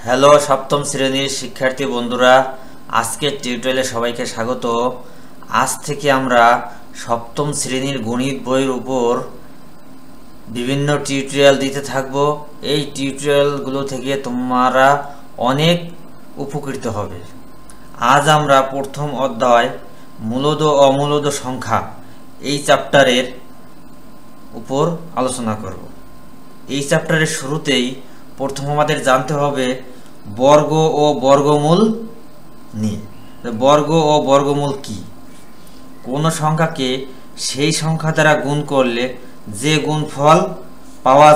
Hello সপ্তম শ্রেণীর শিক্ষার্থী বন্ধুরা, আজকের টিউটোরিয়ালে সবাইকে স্বাগত। আজ থেকে আমরা সপ্তম শ্রেণীর গণিত বইয়ের উপর বিভিন্ন টিউটোরিয়াল দিতে থাকব। এই টিউটোরিয়ালগুলো থেকে তোমরা অনেক উপকৃত হবে। আজ আমরা প্রথম অধ্যায় মূলদ ও অমূলদ সংখ্যা এই চ্যাপ্টারের উপর আলোচনা করব। এই চ্যাপ্টারের শুরুতেই প্রথম আমাদের জানতে হবে বর্গ ও বর্গমূল নিয়ে। বর্গ ও বর্গমূল কি? কোন সংখ্যাকে সেই সংখ্যা দ্বারা গুণ করলে যে গুণফল পাওয়া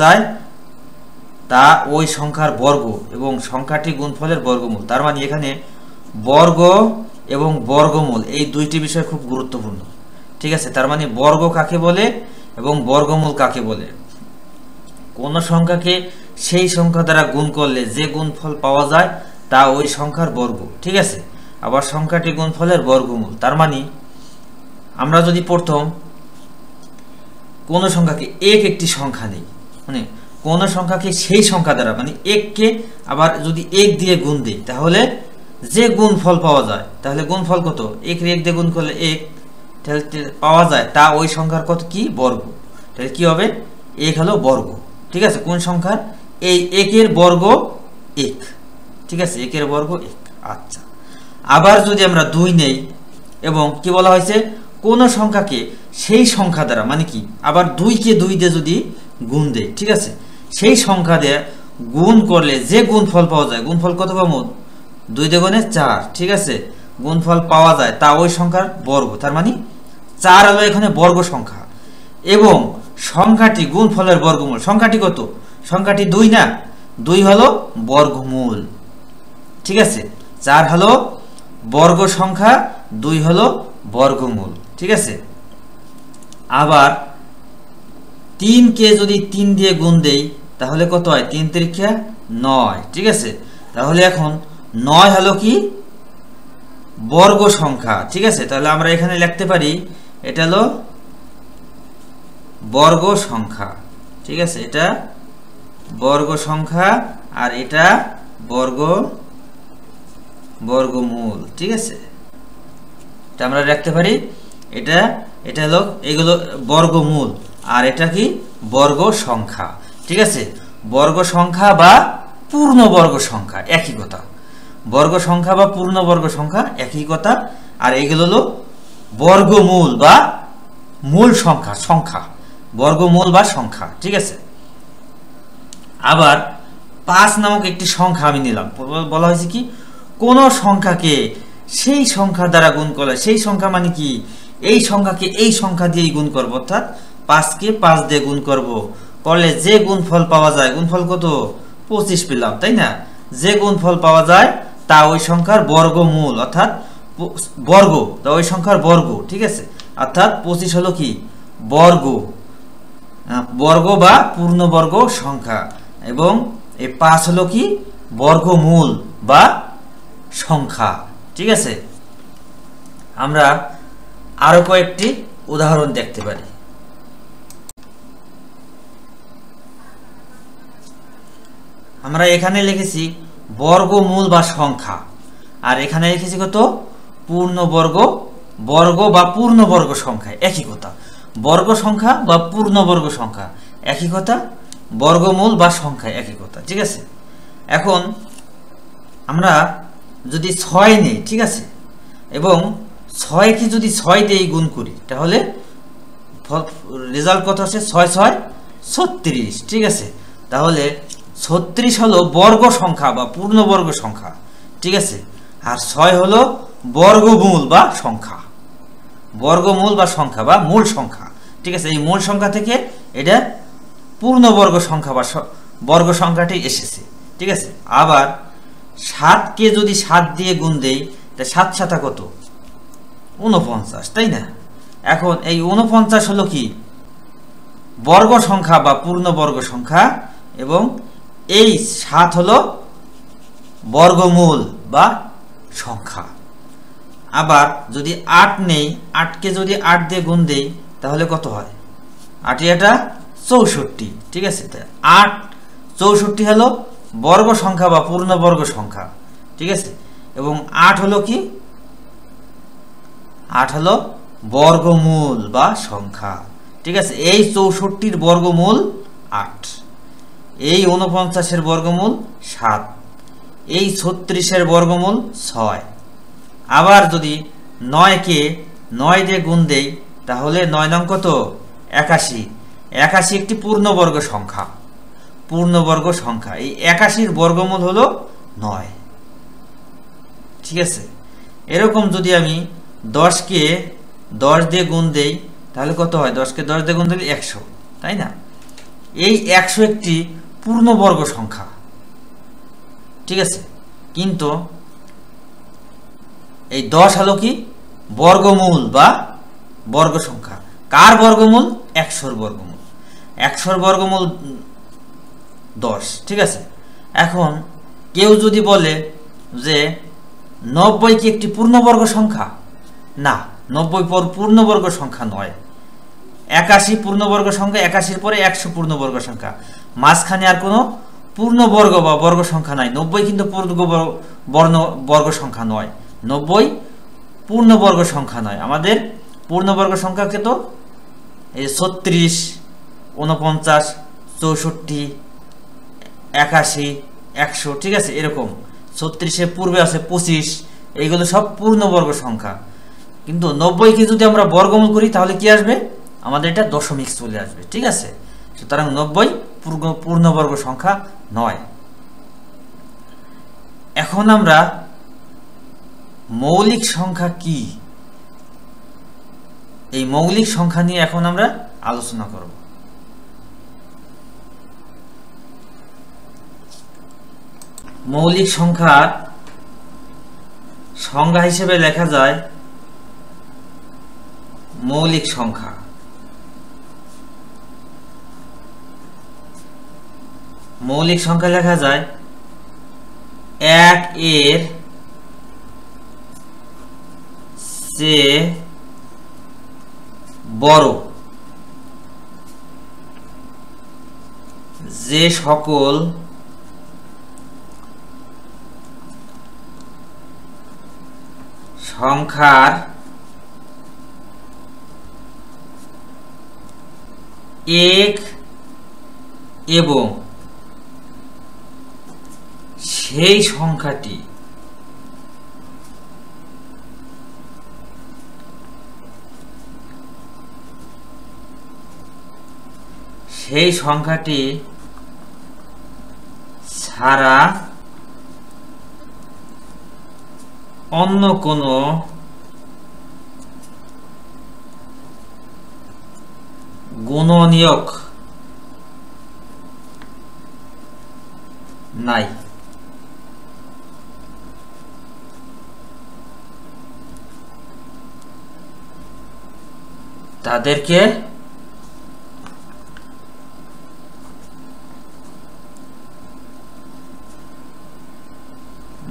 যায় তা ওই সংখ্যার বর্গ এবং সংখ্যাটি গুণফলের বর্গমূল। তার মানে এখানে বর্গ এবং বর্গমূল এই দুইটি বিষয় খুব গুরুত্বপূর্ণ। ঠিক আছে, তার মানে বর্গ কাকে বলে এবং বর্গমূল কাকে বলে। কোন সংখ্যাকে সেই সংখ্যা দ্বারা গুণ করলে যে গুণফল পাওয়া যায় তা ওই সংখ্যার বর্গ। ঠিক আছে, আবার সংখ্যাটি গুণফলের বর্গমূল। তার মানে আমরা যদি প্রথম কোন সংখ্যাকে একটি সংখ্যা নেই, মানে কোন সংখ্যাকে সেই সংখ্যা দ্বারা মানে এককে আবার যদি এক দিয়ে গুণ দিই তাহলে যে গুণফল পাওয়া যায়, তাহলে গুণফল কত? এক দিয়ে গুণ করলে এক পাওয়া যায় তা ওই সংখ্যার কত কি? বর্গ। তাহলে কি হবে? এক হলো বর্গ। ঠিক আছে, কোন সংখ্যার? এই একের বর্গ এক। ঠিক আছে, একের বর্গ এক। আচ্ছা, আবার যদি আমরা দুই নেই এবং কি বলা হয়েছে কোন সংখ্যাকে সেই সংখ্যা দ্বারা মানে কি আবার দুইকে দুই দিয়ে যদি গুণ দেয়, ঠিক আছে, সেই সংখ্যা দিয়ে গুণ করলে যে গুণফল পাওয়া যায়, গুণফল কত পাবো? 2 × 4। ঠিক আছে, গুণফল পাওয়া যায় তা ওই সংখ্যার বর্গ। তার মানে 4 হলো এখানে বর্গ সংখ্যা এবং সংখ্যাটি গুণফলের বর্গমূল। সংখ্যাটি কত? সংখ্যাটি 2 না, 2 হলো বর্গমূল। ঠিক আছে, 4 হলো বর্গ সংখ্যা, 2 হলো বর্গমূল। ঠিক আছে, আবার 3 কে যদি 3 দিয়ে গুণ দেই তাহলে কত হয়? 3 × 3 = 9। ঠিক আছে, তাহলে এখন 9 হলো কি? বর্গ সংখ্যা। ঠিক আছে, তাহলে আমরা এখানে লিখতে পারি এটা হলো বর্গ সংখ্যা। ঠিক আছে, এটা বর্গ সংখ্যা আর এটা বর্গমূল। ঠিক আছে, এটা আমরা রাখতে পারি এটা হলো এগুলো বর্গমূল আর এটা কি? বর্গ সংখ্যা। ঠিক আছে, বর্গ সংখ্যা বা পূর্ণ বর্গ সংখ্যা একই কথা। বর্গ সংখ্যা বা পূর্ণ বর্গ সংখ্যা একই কথা। আর এগুলো হলো বর্গমূল বা মূল সংখ্যা বর্গমূল বা সংখ্যা। ঠিক আছে, আবার 5 নামক একটি সংখ্যা আমি নিলাম। বলা হয়েছে কি কোন সংখ্যাকে সেই সংখ্যা দ্বারা গুণ করলে, সেই সংখ্যা মানে কি এই সংখ্যাকে এই সংখ্যা দিয়ে গুণ করব, অর্থাৎ 5 কে 5 দিয়ে গুণ করলে যে গুণফল পাওয়া যায়, গুণফল কত? 25 পেলাম, তাই না? যে গুণফল পাওয়া যায় তা ওই সংখ্যার বর্গমূল, অর্থাৎ বর্গ, তা ওই সংখ্যার বর্গ। ঠিক আছে, অর্থাৎ 25 হলো কি? বর্গ বা পূর্ণবর্গ সংখ্যা এবং এই 5 হলো কি? বর্গমূল বা সংখ্যা। ঠিক আছে, আমরা আরো কয়েকটি উদাহরণ দেখতে পারি। আমরা এখানে লিখেছি বর্গমূল বা সংখ্যা আর এখানে লিখেছি কত? পূর্ণবর্গ, বর্গ বা পূর্ণবর্গ সংখ্যা একই কথা। বর্গ সংখ্যা বা পূর্ণবর্গ সংখ্যা একই কথা, বর্গমূল বা সংখ্যা একই কথা। ঠিক আছে, এখন আমরা যদি 6 নেই, ঠিক আছে, এবং 6 কে যদি 6 দিয়ে গুণ করি তাহলে রেজাল্ট কত আসে? 6 × 6 = 36। ঠিক আছে, তাহলে 36 হলো বর্গ সংখ্যা বা পূর্ণবর্গ সংখ্যা। ঠিক আছে, আর 6 হলো বর্গমূল বা সংখ্যা, বর্গমূল বা সংখ্যা বা মূল সংখ্যা। ঠিক আছে, এই মূল সংখ্যা থেকে এটা পূর্ণবর্গ সংখ্যা বা বর্গ সংখ্যাটি এসেছে। ঠিক আছে, আবার 7 কে যদি 7 দিয়ে গুণ দেই তা 7 × 7 কত? 49, তাই না? এখন এই 49 হলো কি? বর্গ সংখ্যা বা পূর্ণবর্গ সংখ্যা এবং এই 7 হলো বর্গমূল বা সংখ্যা। আবার যদি 8 নেই, 8 কে যদি 8 দিয়ে গুণ দেই তাহলে কত হয়? 8 × 8 = 64। ঠিক আছে, 8 64 হলো বর্গ সংখ্যা বা পূর্ণবর্গ সংখ্যা, ঠিক আছে। এবং 8 হলো কি, 8 হলো বর্গমূল বা সংখ্যা, ঠিক আছে। এই 64-র বর্গমূল 8, এই 49-এর বর্গমূল 7, এই 36-এর বর্গমূল 6। আবার যদি 9-কে 9 দিয়ে গুণ দেই তাহলে 9 নং কত, 81। 81 একটি পূর্ণবর্গ সংখ্যা, পূর্ণবর্গ সংখ্যা। এই 81-র বর্গমূল হলো 9, ঠিক আছে। এরকম যদি আমি 10-কে 10 দিয়ে গুণ দেই তাহলে কত হয়, 10-কে 10 দিয়ে গুণ দিলে 100, তাই না। এই 100 একটি পূর্ণবর্গ সংখ্যা, ঠিক আছে। কিন্তু এই 10 হলো কি, বর্গমূল বা বর্গ সংখ্যা। কার বর্গমূল, 100-র বর্গমূল। 100-র বর্গমূল 10, ঠিক আছে। এখন কেউ যদি বলে যে 90 কি একটি পূর্ণবর্গ সংখ্যা, না, 90 পূর্ণবর্গ সংখ্যা নয়। 81 পূর্ণবর্গ সংখ্যা, 81-র পরে 100 পূর্ণবর্গ সংখ্যা, মাঝখানে আর কোনো পূর্ণবর্গ বা বর্গ সংখ্যা নাই। 90 কিন্তু বর্গ সংখ্যা নয়, 90 পূর্ণবর্গ সংখ্যা নয়। আমাদের পূর্ণবর্গ সংখ্যাকে তো এই 36, 49, 64, 81, 100, ঠিক আছে। এরকম 36-এর পূর্বে আছে 25, এইগুলো সব পূর্ণবর্গ সংখ্যা। কিন্তু 90-কে যদি আমরা বর্গমূল করি তাহলে কি আসবে, আমাদের এটা দশমিক চলে আসবে, ঠিক আছে। সুতরাং 90 পূর্ণবর্গ সংখ্যা নয়। এখন আমরা মৌলিক সংখ্যা কি, এই মৌলিক সংখ্যা নিয়ে এখন আমরা আলোচনা করব। মৌলিক সংখ্যার সংজ্ঞা হিসেবে লেখা যায়, মৌলিক সংখ্যা লেখা যায় 1 এর চেয়ে বড় যে সকল সংখ্যার 1 এবং সেই সংখ্যাটি ছাড়া অন্য কোনো গুণনীয়ক নাই। তাদেরকে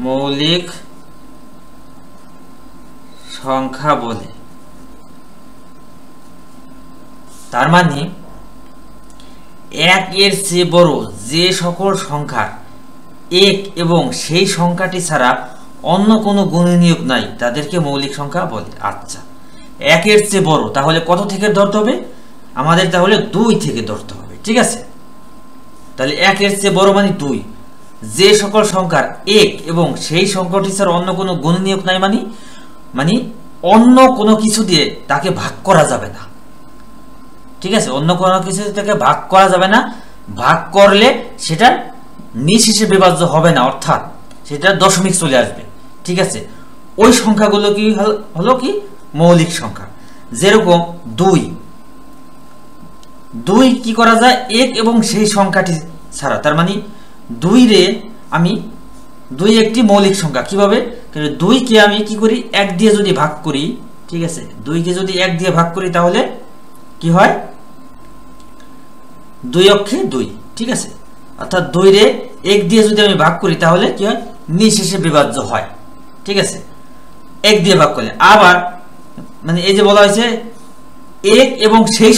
মৌলিক সংখ্যা বলে। তার মানে 1 এর চেয়ে বড় যে সকল সংখ্যার 1 এবং সেই সংখ্যাটি ছাড়া অন্য কোনো গুণনীয়ক নাই তাদেরকে মৌলিক সংখ্যা বলে। আচ্ছা, 1 এর চেয়ে বড় তাহলে কত থেকে ধরতে হবে, আমাদের তাহলে 2 থেকে ধরতে হবে, ঠিক আছে। তাহলে 1 এর চেয়ে বড় মানে 2, যে সকল সংখ্যার 1 এবং সেই সংখ্যাটি ছাড়া অন্য কোনো গুণনীয়ক নাই মানে অন্য কোনো কিছু দিয়ে তাকে ভাগ করা যাবে না, ঠিক আছে। অন্য কোনো কিছু থেকে ভাগ করা যাবে না, ভাগ করলে সেটা নিঃশেষে বিভাজ্য হবে না, অর্থাৎ সেটা দশমিক চলে আসবে, ঠিক আছে। ওই সংখ্যাগুলো কি হলো কি, মৌলিক সংখ্যা। যেরকম 2 কি করা যায়, 1 এবং সেই সংখ্যাটি ছাড়া। তার মানে 2 একটি মৌলিক সংখ্যা। কিভাবে, 2কে আমি কি করি, 1 দিয়ে যদি ভাগ করি, ঠিক আছে। 2কে যদি 1 দিয়ে ভাগ করি তাহলে কি হয়, 2 অক্ষে 2, ঠিক আছে। অর্থাৎ 2 রে 1 দিয়ে যদি আমি ভাগ করি তাহলে কি হয়, নিঃশেষে বিভাজ্য হয়, ঠিক আছে, 1 দিয়ে ভাগ করলে। আবার মানে এই যে বলা হয়েছে 1 এবং সেই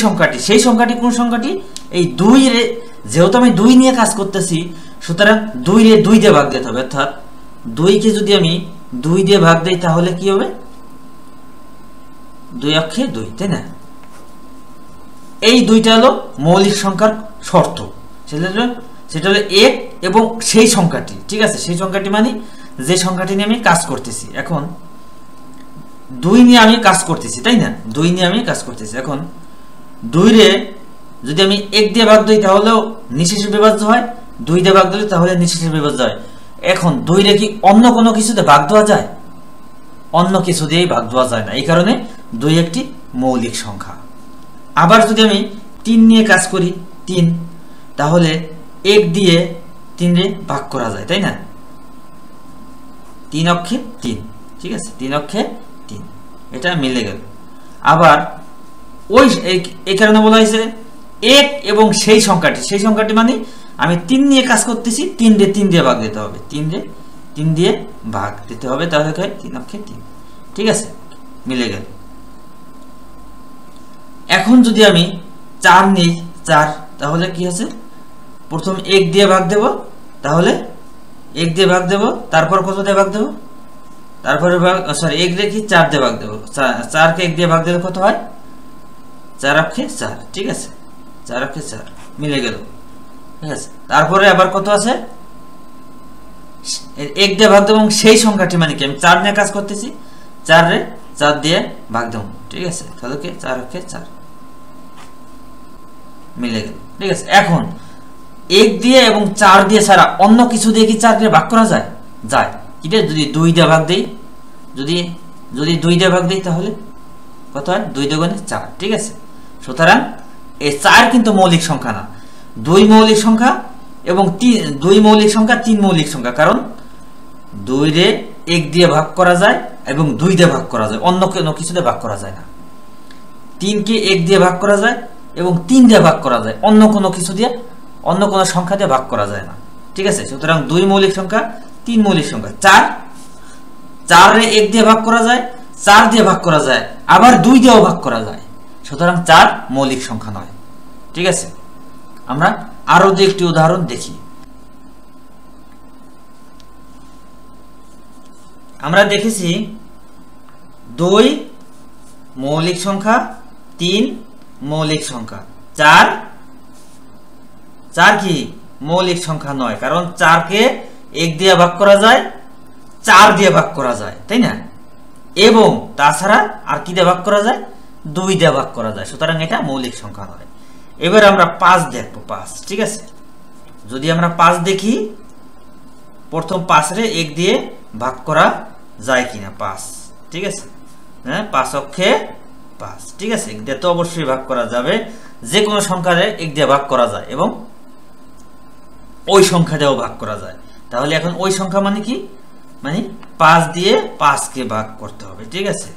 সংখ্যাটি কোন সংখ্যাটি, এই 2 রে যেহেতু আমি 2 নিয়ে কাজ করতেছি, সুতরাং 2 রে 2 দিয়ে ভাগ দিতে হবে। অর্থাৎ 2 কে যদি আমি 2 দিয়ে ভাগ দেই তাহলে কি হবে? 2 অক্ষে 2, তাই না? এই দুইটা হলো মৌলিক সংখ্যার শর্ত। সেটা হলো 1 এবং সেই সংখ্যাটি, ঠিক আছে? সেই সংখ্যাটি মানে যে সংখ্যাটি নিয়ে আমি কাজ করতেছি। এখন 2 নিয়ে আমি কাজ করতেছি, তাই না? 2 নিয়ে আমি কাজ করতেছি। এখন 2 রে যদি আমি 1 দিয়ে ভাগ দিই তাহলেও নিঃশেষে বিভাজ্য হয়, 2 দিয়ে ভাগ দিলে তাহলে নিঃশেষে বিভাজ্য হয়। এখন 2 রে কি অন্য কোনো কিছুতে ভাগ দেওয়া যায়? অন্য কিছু দিয়েই ভাগ দেওয়া যায় না। এই কারণে 2 একটি মৌলিক সংখ্যা। আবার যদি আমি 3 নিয়ে কাজ করি, 3, তাহলে 1 দিয়ে 3 রে ভাগ করা যায়, তাই না? 3 অক্ষে 3, ঠিক আছে? 3 অক্ষে 3, এটা মিলে গেল। আবার ওই এই কারণে বলা হয়েছে 1 এবং সেই সংখ্যাটি মানে আমি 3 নিয়ে কাজ করতেছি, 3 রে 3 দিয়ে ভাগ দিতে হবে, 3 রে 3 দিয়ে ভাগ দিতে হবে, তাহলে হয় 3 অক্ষে 3, ঠিক আছে? মিলে গেল। এখন যদি আমি 4 নিই, 4, তাহলে কি আছে? প্রথম 1 দিয়ে ভাগ দেব, তাহলে 1 দিয়ে ভাগ দেব, তারপর কত দিয়ে ভাগ দেব? তারপরে 1 রে কি 4 দিয়ে ভাগ দেব। 4 কে 1 দিয়ে ভাগ দিলে কত হয়? 4 অক্ষে 4, ঠিক আছে? 4 অক্ষে 4 মিলে গেল, ঠিক আছে? তারপরে আবার কত আছে? 1 দিয়ে ভাগ দেব এবং সেই সংখ্যাটি মানে কি? আমি 4 নিয়ে কাজ করতেছি, 4 রে 4 দিয়ে ভাগ দেব, ঠিক আছে? তাহলে কি 4 অক্ষে 4 মিলে গেল, ঠিক আছে? এখন 1 দিয়ে এবং 4 দিয়ে ছাড়া অন্য কিছু দিয়ে কি 4 দিয়ে ভাগ করা যায়? যায়। এটা যদি 2 দিয়ে ভাগ দেই, যদি 2 দিয়ে ভাগ দেই তাহলে কত হয়? 2 দুগুণে 4, ঠিক আছে? সুতরাং এই 4 কিন্তু মৌলিক সংখ্যা না, 2 মৌলিক সংখ্যা এবং 2 মৌলিক সংখ্যা, 3 মৌলিক সংখ্যা। কারণ 2 রে 1 দিয়ে ভাগ করা যায় এবং 2 দিয়ে ভাগ করা যায়, অন্য কোনো কিছুতে ভাগ করা যায় না। 3 কে 1 দিয়ে ভাগ করা যায় এবং 3 দিয়ে ভাগ করা যায়, অন্য কোনো কিছু দিয়ে, অন্য কোনো সংখ্যা দিয়ে ভাগ করা যায় না, ঠিক আছে? সুতরাং 2 মৌলিক সংখ্যা, 3 মৌলিক সংখ্যা। 4 রে 1 দিয়ে ভাগ করা যায়, 4 দিয়ে ভাগ করা যায়, আবার 2 দিয়েও ভাগ করা যায়। সুতরাং 4 মৌলিক সংখ্যা নয়, ঠিক আছে? আমরা আরো একটি উদাহরণ দেখি। আমরা দেখেছি 2 মৌলিক সংখ্যা, 3 মৌলিক সংখ্যা, 4 কি মৌলিক সংখ্যা নয়, কারণ 4 কে 1 দিয়ে ভাগ করা যায়, 4 দিয়ে ভাগ করা যায়, তাই না? এবং তাছাড়া আর কি দিয়ে ভাগ করা যায়? 2 দিয়ে ভাগ করা যায়। সুতরাং এটা মৌলিক সংখ্যা নয়। এবার আমরা 5 দেখবো, 5, ঠিক আছে? যদি আমরা 5 দেখি, প্রথম 5 রে 1 দিয়ে ভাগ করা যায় কিনা, 5, ঠিক আছে? হ্যাঁ, 5 অক্ষে 5, ঠিক আছে? 1 দিয়ে তো অবশ্যই ভাগ করা যাবে, যে কোনো সংখ্যারে 1 দিয়ে ভাগ করা যায় এবং ওই সংখ্যা দিয়েও ভাগ করা যায়। তাহলে এখন ওই সংখ্যা মানে কি? মানে 5 দিয়ে 5 কে ভাগ করতে হবে, ঠিক আছে?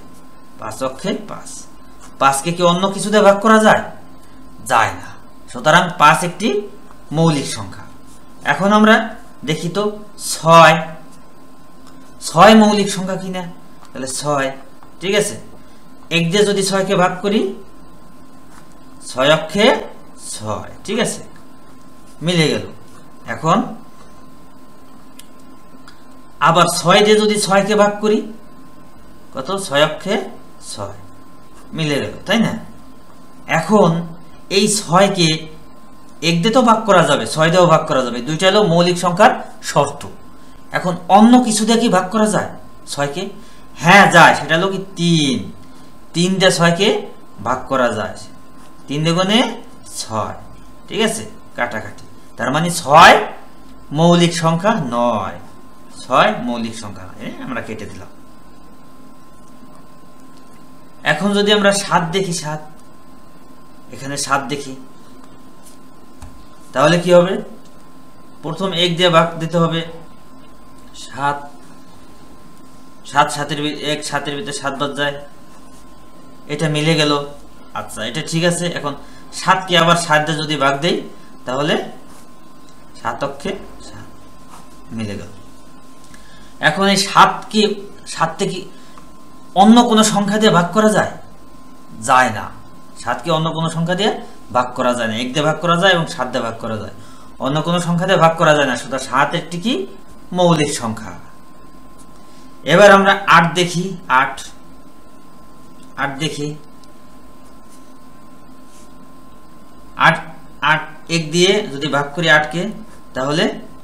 5 অক্ষে 5, 5 কে কি অন্য কিছু দিয়ে ভাগ করা যায়? যায় না। সুতরাং 5 একটি মৌলিক সংখ্যা। এখন আমরা দেখি তো 6 মৌলিক সংখ্যা কিনা। তাহলে 6, ঠিক আছে? 1 দিয়ে যদি 6 কে ভাগ করি, 6 অক্ষে 6, ঠিক আছে? মিলে গেল। এখন আবার 6 দিয়ে যদি 6 কে ভাগ করি, কত? 6 অক্ষে 6 মিলে গেল, তাই না? এখন এই 6 কে 1 দিয়ে তো ভাগ করা যাবে, 6 দিয়েও ভাগ করা যাবে, দুইটা হলো মৌলিক সংখ্যার শর্ত। এখন অন্য কিছু দিয়ে কি ভাগ করা যায় 6 কে? হ্যাঁ যায়, সেটা হলো কি 3 দিয়ে 6 কে ভাগ করা যায়, 3 দুগুণে 6, ঠিক আছে? কাটাকাটি, তার মানে 6 মৌলিক সংখ্যা নয়, 6 মৌলিক সংখ্যা নয়, আমরা কেটে দিলাম। এখন যদি আমরা 7 দেখি, 7, এখানে 7 দেখি, তাহলে কি হবে? প্রথম 1 দিয়ে ভাগ দিতে হবে, 7 7 1 7 এর ভিতরে 7 বাদ যায়, এটা মিলে গেল। আচ্ছা, এটা ঠিক আছে। এখন 7 কে আবার 7 দিয়ে যদি ভাগ দেই, তাহলে 7 অক্ষে 7 মিলে গেল। এখন এই 7 থেকে অন্য কোনো সংখ্যা দিয়ে ভাগ করা যায়? যায় না। 7 কে অন্য কোনো সংখ্যা দিয়ে ভাগ করা যায় না। 1 দিয়ে ভাগ করা যায় এবং 7 দিয়ে ভাগ করা যায়, অন্য কোনো সংখ্যা দিয়ে ভাগ করা যায় না। সুতরাং 7 একটি কি মৌলিক সংখ্যা। এবার আমরা 8 দেখি। 8 দেখি। 8 1 দিয়ে যদি ভাগ করি 8 কে, তাহলে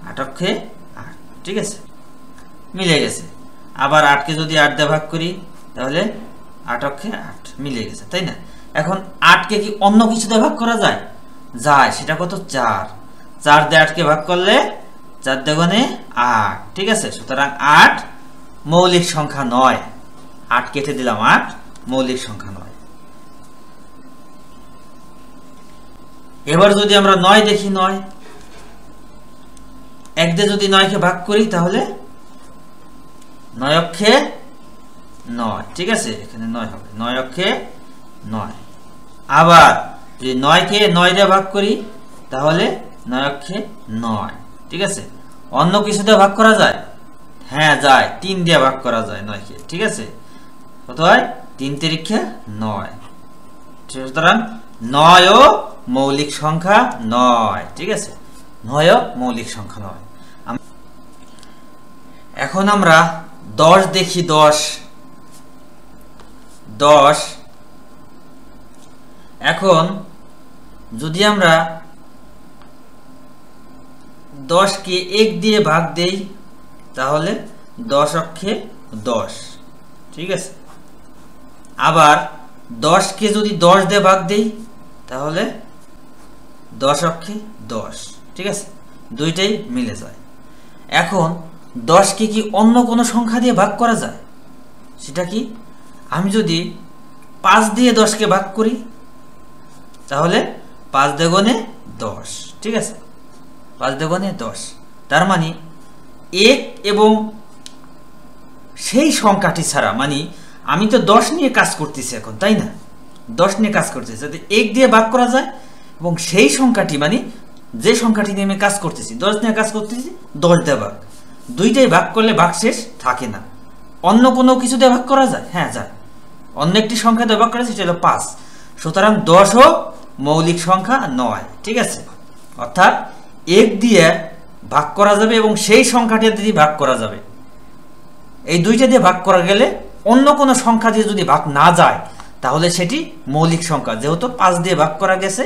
8 অক্ষে 8, ঠিক আছে, মিলে গেছে। আবার 8 কে যদি 8 দিয়ে ভাগ করি, তাহলে 8 অক্ষে 8 মিলে গেছে, তাই না? এখন 8 কে কি অন্য কিছু দিয়ে ভাগ করা যায়? যায়। সেটা কত? 4। 4 দিয়ে 8 কে ভাগ করলে 4 দ্বিগুণে 8, ঠিক আছে। সুতরাং 8 মৌলিক সংখ্যা নয়। 8 কেটে দিলাম, 8 মৌলিক সংখ্যা নয়। এবার যদি আমরা 9 দেখি, 9 1 দিয়ে যদি 9 কে ভাগ করি, তাহলে 9 অক্ষে 9, ঠিক আছে, এখানে 9 হবে, 9 অক্ষে 9। আবার যদি 9 কে 9 দিয়ে ভাগ করি, তাহলে 9 অক্ষে 9, ঠিক আছে। অন্য কিছু দিয়ে ভাগ করা যায়? হ্যাঁ যায়, 3 দিয়ে ভাগ করা যায় 9 কে, ঠিক আছে। কত হয়? 3 তিরিক্ষে 9। সুতরাং 9 ও মৌলিক সংখ্যা নয়, ঠিক আছে, 9 ও মৌলিক সংখ্যা নয়। এখন আমরা 10 দেখি। 10 এখন যদি আমরা 10 কে 1 দিয়ে ভাগ দেই, তাহলে 10 অক্ষে 10, ঠিক আছে। আবার 10 কে যদি 10 দিয়ে ভাগ দেই, তাহলে 10 অক্ষে 10, ঠিক আছে, দুইটাই মিলে যায়। এখন 10 কে কি অন্য কোনো সংখ্যা দিয়ে ভাগ করা যায়? সেটা কি? আমি যদি 5 দিয়ে 10 কে ভাগ করি, তাহলে 5 দ্বিগুণে 10, ঠিক আছে, 5 দ্বিগুণে 10। তার মানে 1 এবং সেই সংখ্যাটি ছাড়া, মানে আমি তো 10 নিয়ে কাজ করতেছি এখন, তাই না? 10 নিয়ে কাজ করতেছি, যাতে 1 দিয়ে ভাগ করা যায় এবং সেই সংখ্যাটি, মানে যে সংখ্যাটি নিয়ে আমি কাজ করতেছি, 10 নিয়ে কাজ করতেছি, 10 দিয়ে ভাগ, দুইটাই ভাগ করলে ভাগশেষ থাকে না। অন্য কোনো কিছু দিয়ে ভাগ করা যায়? হ্যাঁ যায়, অন্য একটি সংখ্যা দিয়ে ভাগ করা যায়, সেটা হলো 5। সুতরাং 10 ও মৌলিক সংখ্যা নয়, ঠিক আছে। অর্থাৎ 1 দিয়ে ভাগ করা যাবে এবং সেই সংখ্যাটি দিয়ে ভাগ করা যাবে। এই দুইটা দিয়ে ভাগ করা গেলে অন্য কোনো সংখ্যা দিয়ে যদি ভাগ না যায়, তাহলে সেটি মৌলিক সংখ্যা। যেহেতু 5 দিয়ে ভাগ করা গেছে,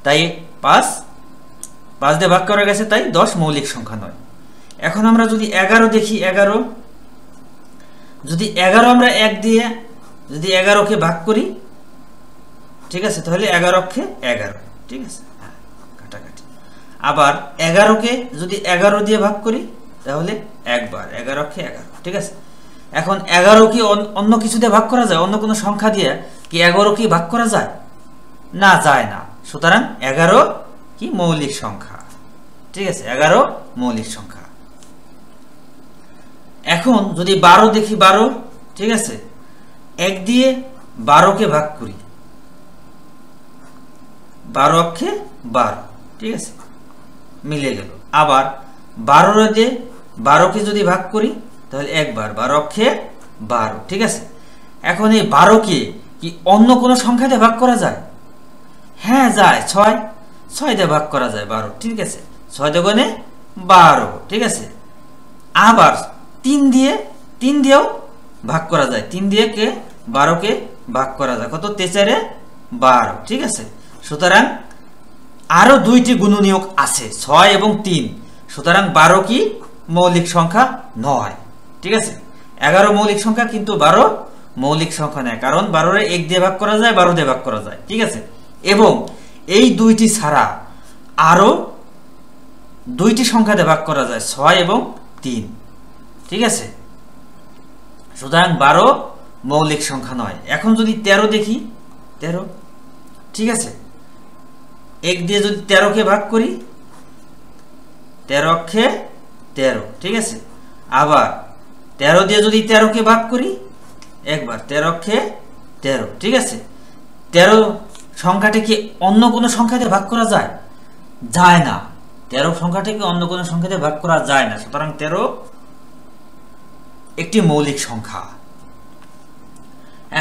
তাই 5 দিয়ে ভাগ করা গেছে, তাই 10 মৌলিক সংখ্যা নয়। এখন আমরা যদি 11 দেখি। 11 যদি 11 আমরা 1 দিয়ে যদি 11 কে ভাগ করি, ঠিক আছে, তাহলে 11 অক্ষে 11, ঠিক আছে, কাটাকাটি। আবার 11 কে যদি 11 দিয়ে ভাগ করি, তাহলে একবার 11 অক্ষে 11, ঠিক আছে। এখন 11 কি অন্য কিছু দিয়ে ভাগ করা যায়? অন্য কোনো সংখ্যা দিয়ে কি 11 কি ভাগ করা যায়? না, যায় না। সুতরাং 11 কি মৌলিক সংখ্যা, ঠিক আছে, 11 মৌলিক সংখ্যা। এখন যদি 12 দেখি। 12, ঠিক আছে, 1 দিয়ে 12 কে ভাগ করি, 12 অক্ষে 12, ঠিক আছে, মিলে গেল। আবার 12 দিয়ে 12 কে যদি ভাগ করি, তাহলে একবার 12 অক্ষে 12, ঠিক আছে। এখন এই 12 কে কি অন্য কোনো সংখ্যা দিয়ে ভাগ করা যায়? হ্যাঁ যায়, 6 দিয়ে ভাগ করা যায় 12, ঠিক আছে, 6 দ্বিগুণে 12, ঠিক আছে। আবার 3 দিয়েও ভাগ করা যায়, 3 দিয়ে 12 কে ভাগ করা যায়, কত? 3 × 12, ঠিক আছে। সুতরাং আরো দুইটি গুণনীয়ক আছে, 6 এবং 3। সুতরাং 12 কি মৌলিক সংখ্যা নয়, ঠিক আছে। 11 মৌলিক সংখ্যা, কিন্তু 12 মৌলিক সংখ্যা নয়, কারণ 12 রে 1 দিয়ে ভাগ করা যায়, 12 দিয়ে ভাগ করা যায়, ঠিক আছে। এবং এই দুইটি ছাড়া আরো দুইটি সংখ্যা দিয়ে ভাগ করা যায়, 6 এবং 3, ঠিক আছে। সুতরাং 12 মৌলিক সংখ্যা নয়। এখন যদি 13 দেখি। 13, ঠিক আছে, 1 দিয়ে যদি 13 কে ভাগ করি, 13 অক্ষে 13, ঠিক আছে। আবার 13 দিয়ে যদি 13 কে ভাগ করি, একবার 13 অক্ষে 13, ঠিক আছে। 13 সংখ্যাটিকে অন্য কোনো সংখ্যা দিয়ে ভাগ করা যায়? যায় না। 13 সংখ্যাটিকে অন্য কোনো সংখ্যা দিয়ে ভাগ করা যায় না। সুতরাং 13 একটি মৌলিক সংখ্যা।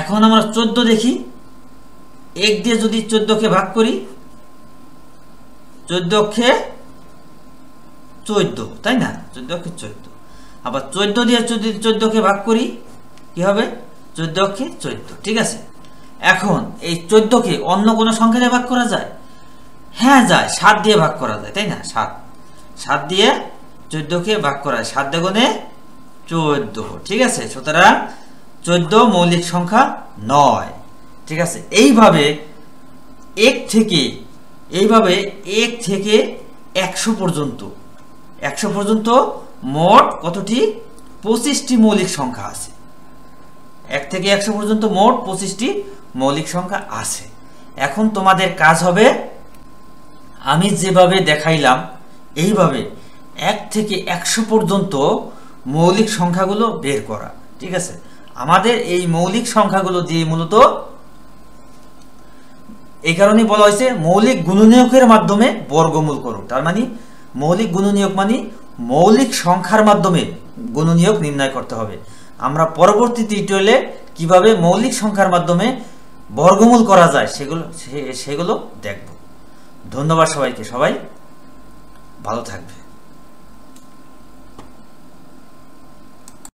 এখন আমরা 14 দেখি। 1 দিয়ে যদি 14 কে ভাগ করি, 14 অক্ষে 14, তাই না? 14 অক্ষে 14। আবার 14 দিয়ে যদি 14 কে ভাগ করি কি হবে? 14 অক্ষে 14, ঠিক আছে। এখন এই 14 কে অন্য কোনো সংখ্যা দিয়ে ভাগ করা যায়? হ্যাঁ যায়, 7 দিয়ে ভাগ করা যায়, তাই না? 7 দিয়ে 14 কে ভাগ করা যায়, 7 দ্বিগুণে 14, ঠিক আছে। সুতরাং 14 মৌলিক সংখ্যা নয়, ঠিক আছে। এইভাবে 1 থেকে 100 পর্যন্ত, 100 পর্যন্ত মোট কতটি? 25টি মৌলিক সংখ্যা আছে। 1 থেকে 100 পর্যন্ত মোট 25টি মৌলিক সংখ্যা আছে। এখন তোমাদের কাজ হবে আমি যেভাবে দেখাইলাম এইভাবে 1 থেকে 100 পর্যন্ত মৌলিক সংখ্যাগুলো বের করা, ঠিক আছে। আমাদের এই মৌলিক সংখ্যাগুলো দিয়ে মূলত এই কারণে বলা হয়েছে মৌলিক গুণনীয়কের মাধ্যমে বর্গমূল করো। তার মানে মৌলিক গুণনীয়ক মানে মৌলিক সংখ্যার মাধ্যমে গুণনীয়ক নির্ণয় করতে হবে। আমরা পরবর্তী টিউটোরিয়ালে কিভাবে মৌলিক সংখ্যার মাধ্যমে বর্গমূল করা যায় সেগুলো দেখব। ধন্যবাদ সবাইকে, সবাই ভালো থাকবে।